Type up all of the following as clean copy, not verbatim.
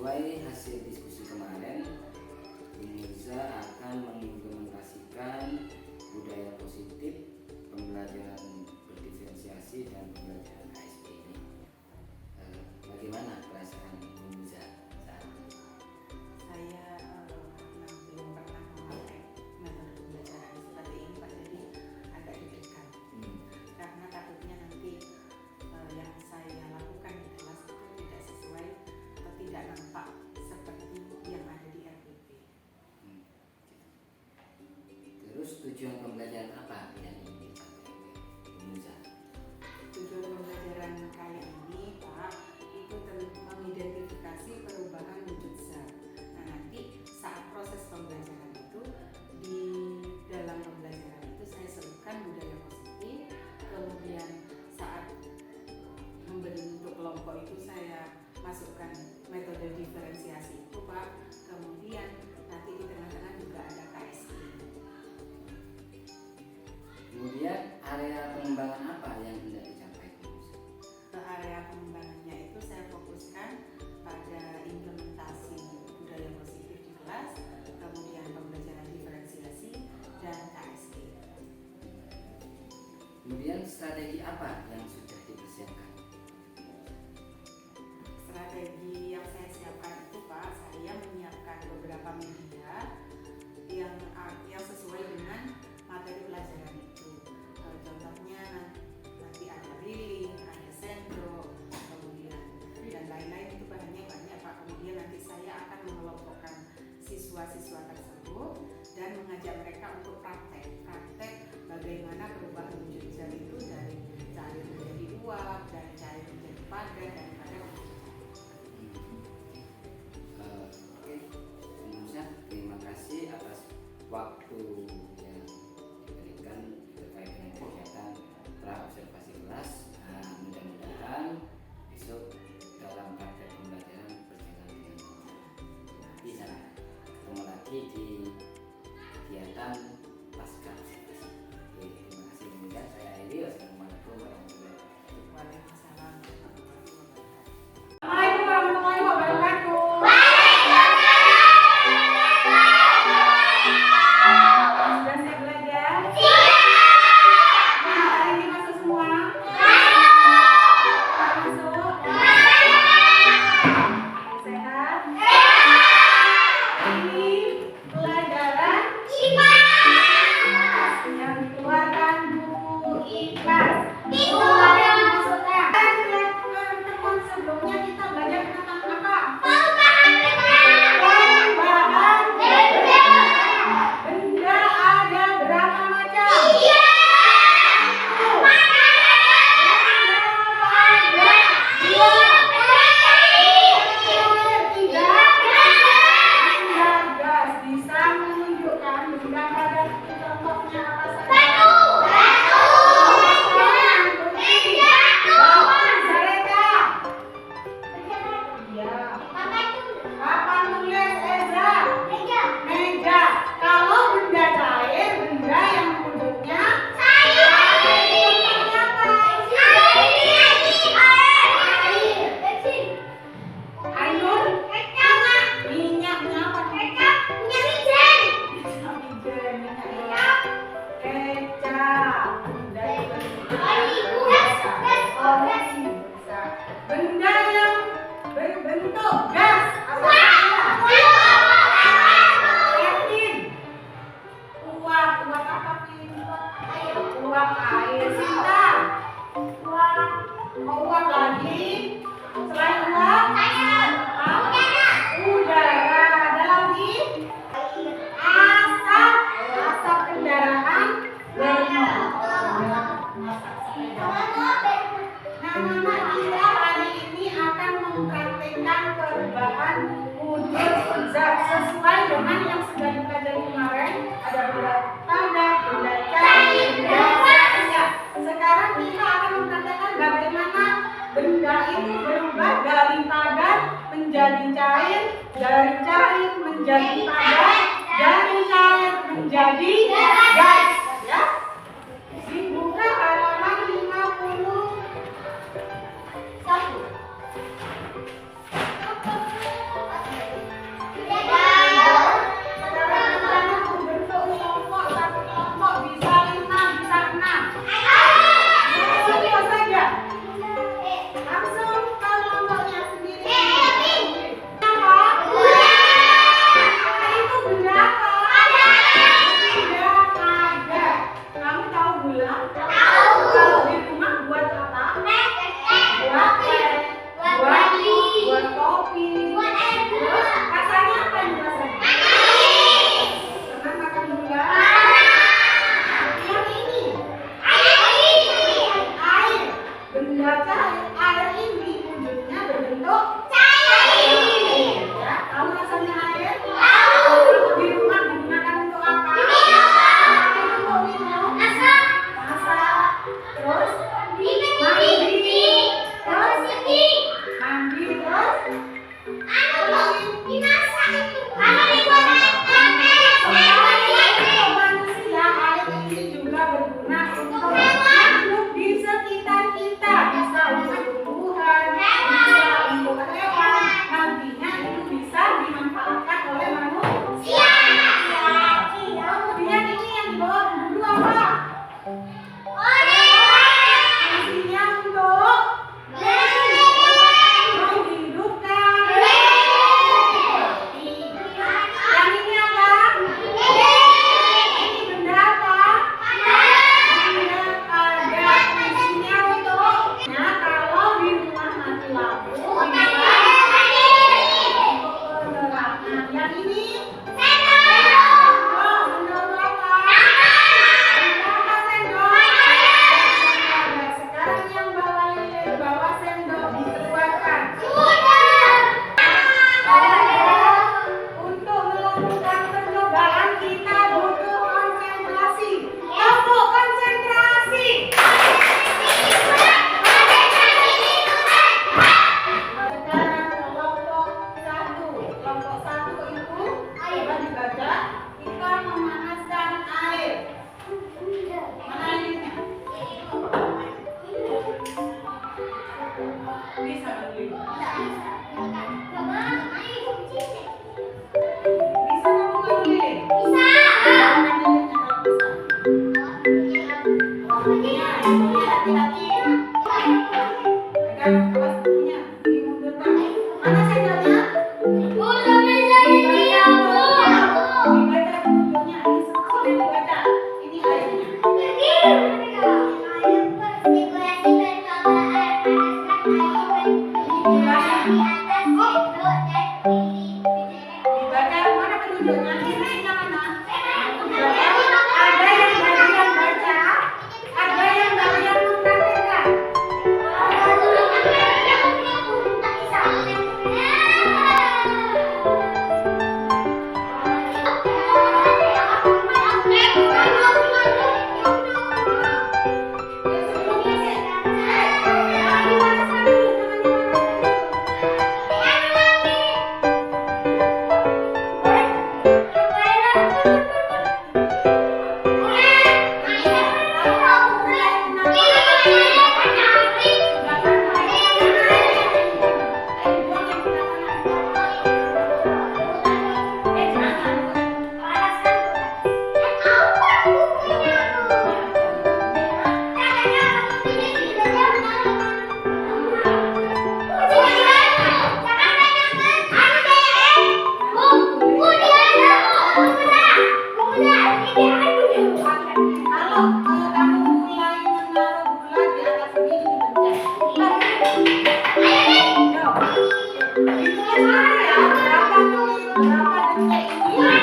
sesuai hasil diskusi kemarin, Indonesia akan mengimplementasikan budaya positif, pembelajaran berdiferensiasi dan pembelajaran KSP ini. Bagaimana perasaan Indonesia saat ini? Saya belum pernah memakai metode pembelajaran seperti ini Pak, jadi agak deg-degan karena takutnya nanti yang saya lakukan di kelas itu tidak sesuai atau tidak nampak seperti yang ada di RPP. Terus tujuan pembelajaran apa yang ingin dicapai Indonesia? Tujuan pembelajaran kayak ini Pak, itu mengidentifikasi perubahan wujud zat. Nah nanti saat proses pembelajaran itu, di dalam pembelajaran itu saya selipkan budaya positif, kemudian saat membentuk kelompok itu saya masukkan metode diferensiasi itu Pak, kemudian nanti di tengah-tengah juga ada KSI. Kemudian area pengembangan apa yang hendak dicapai Indonesia? Ke area pengembangannya itu saya fokuskan pada implementasi budaya positif di kelas, kemudian pembelajaran diferensiasi dan KSP. Kemudian strategi apa yang sudah dipersiapkan? Strategi yang saya siapkan itu Pak, saya menyiapkan beberapa media yang sesuai dengan materi pelajaran itu. Contohnya nanti ada reeling, ada sendok, kemudian dan lain-lain, itu bahannya banyak Pak. Kemudian nanti saya akan mengelompokkan siswa-siswa tersebut dan mengajak mereka untuk praktek bagaimana perubahan wujud zat itu dari cair menjadi uap, dari cair menjadi padat, dari padat menjadi Oke, Indonesia, terima kasih atas waktu yang diberikan terkait dengan kegiatan pra-observasi kelas. Mudah-mudahan besok dalam praktek pembelajaran berjalan dengan baik. Bisa ketemu lagi di kegiatan pasca observasi. Oke, terima kasih. Demikian saya akhiri. Wassalamualaikum warahmatullahi wabarakatuh. Waalaikumsalam warahmatullahi wabarakatuh. Assalamualaikum warahmatullahi wabarakatuh. Sudah siap belajar? Hari ini masuk semua? Masuk? Sehat? Ini pelajaran yang dikeluarkan buku ikhlas. Itu yang maksudnya. Teman sebelumnya kita belajar tentang apa? Perubahan benda ada berapa macam? Gas bisa menunjukkan benda pada contohnya apa saja? Papan tulis Eza. Meja. Kalau benda cair, benda yang bentuknya air, minyaknya apa? Kecap. Benda yang berbentuk gas apa? Yakin? Uap apa? Uap air. Sinta? Uap lagi? Selain uap? Udara. Ada lagi? Asap kendaraan bermotor. Nah, kita hari ini akan mempraktikkan perubahan wujud zat sesuai dengan yang sudah dipelajari kemarin. Ada benda padat, benda cair, benda gas. Sekarang kita akan mempraktikkan bagaimana benda itu berubah dari padat menjadi cair, dari cair menjadi padat, dari cair menjadi gas. Ya. Dibuka halaman 51. Kalau kamu mulai menaruh gula di atas ini dipencet. Yo. Dimulai sekarang ya. Berapa detik ini?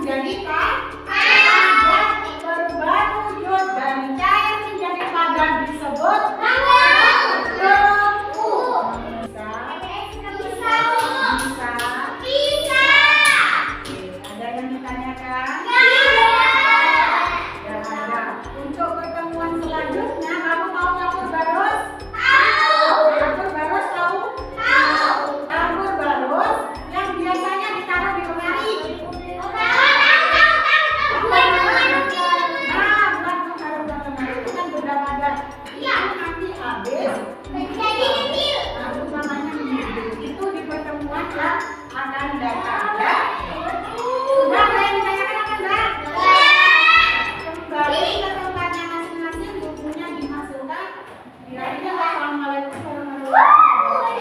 menjadi padat, berubah wujud dari cair menjadi padat disebut lembu. Bisa. Oke, ada yang ditanyakan? Ya, ada. Untuk pertemuan selanjutnya, kamu tahu campur barus? Campur barus tahu? Campur barus yang biasanya ditaruh di lemari. Itu kan benda padat. Nanti habis. Aku namanya menyebut. Itu di pertemuan yang akan datang ya. Sudah ada yang ditanyakan apa enggak? Kembali ke tempatnya masing-masing, bukunya dimasukkan. Kira-kira assalamualaikum warahmatullahi wabarakatuh.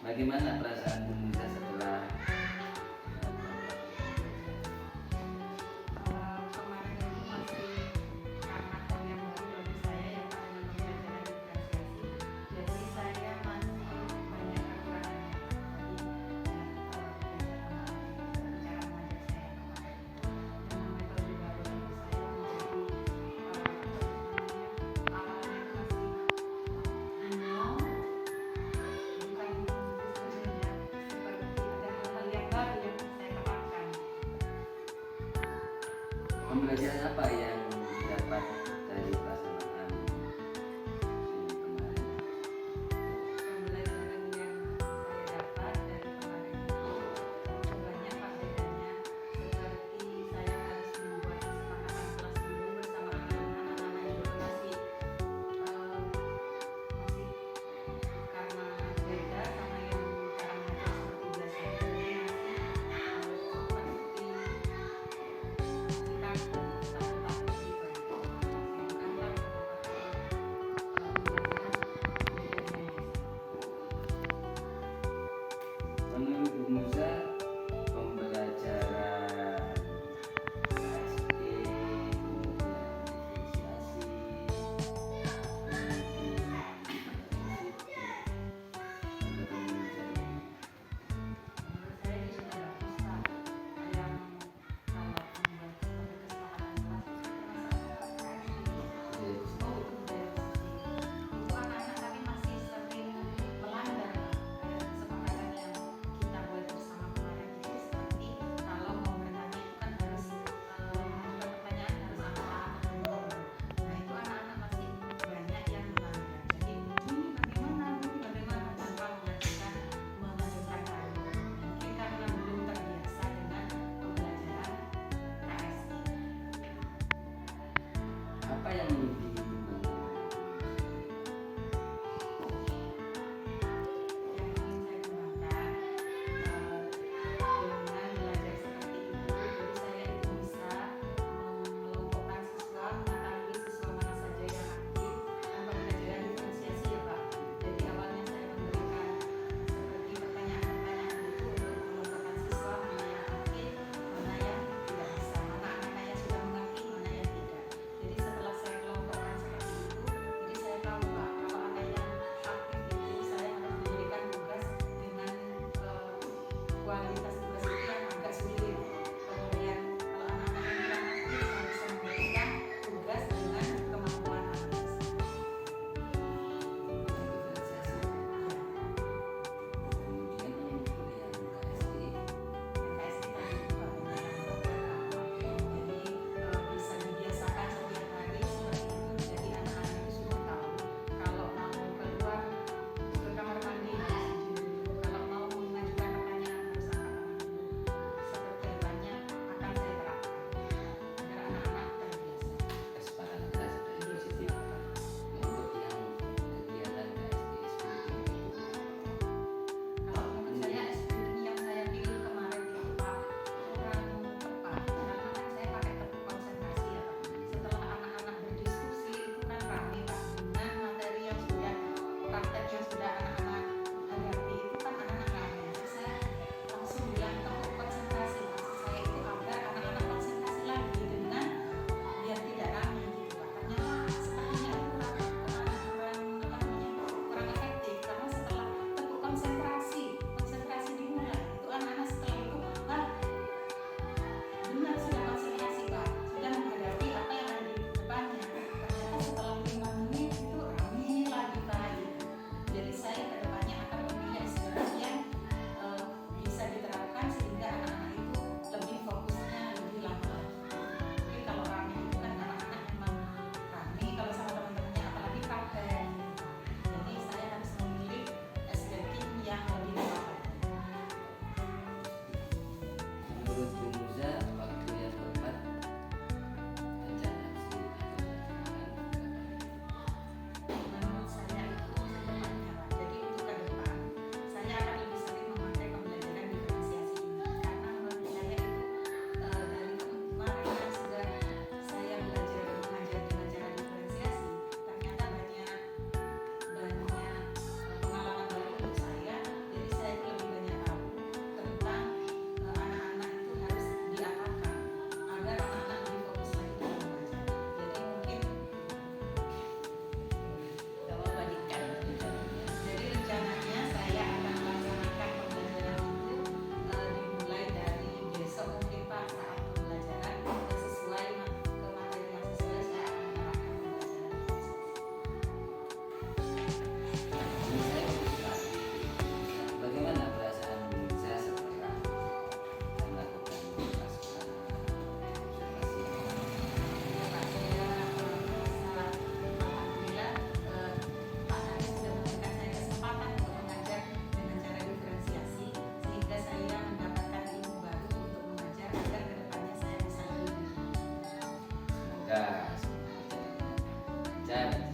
Bagaimana perasaan Bu Musa setelah Kemarin itu masih karena hal yang baru bagi saya yang namanya pembelajaran diferensiasi, jadi saya masih banyak kekurangannya tadi cara mengajar saya kemarin dengan metode baru bagi saya menjadi awalnya masih nol, bukan sebenarnya seperti ada hal-hal yang baru yang saya dapatkan. pembelajaran apa yang didapat dari pelaksanaan ini kemarin? Pembelajaran yang saya dapat dari kemarin itu banyak faedahnya, seperti saya harus membuat kesepakatan kelas dulu bersama anak-anak yang masih karena beda sama yang cara mengajar seperti biasanya, jadi masih seperti takut gitu. Menurut Bu Musa, pembelajaran SD, kemudian diferensiasi, Menurut saya ini sudah bagus Pak, yang kalau membuat seperti kesepakatan kelas itu anak-anak tapi masih sering melanggar kesepakatan yang kita buat bersama Siap.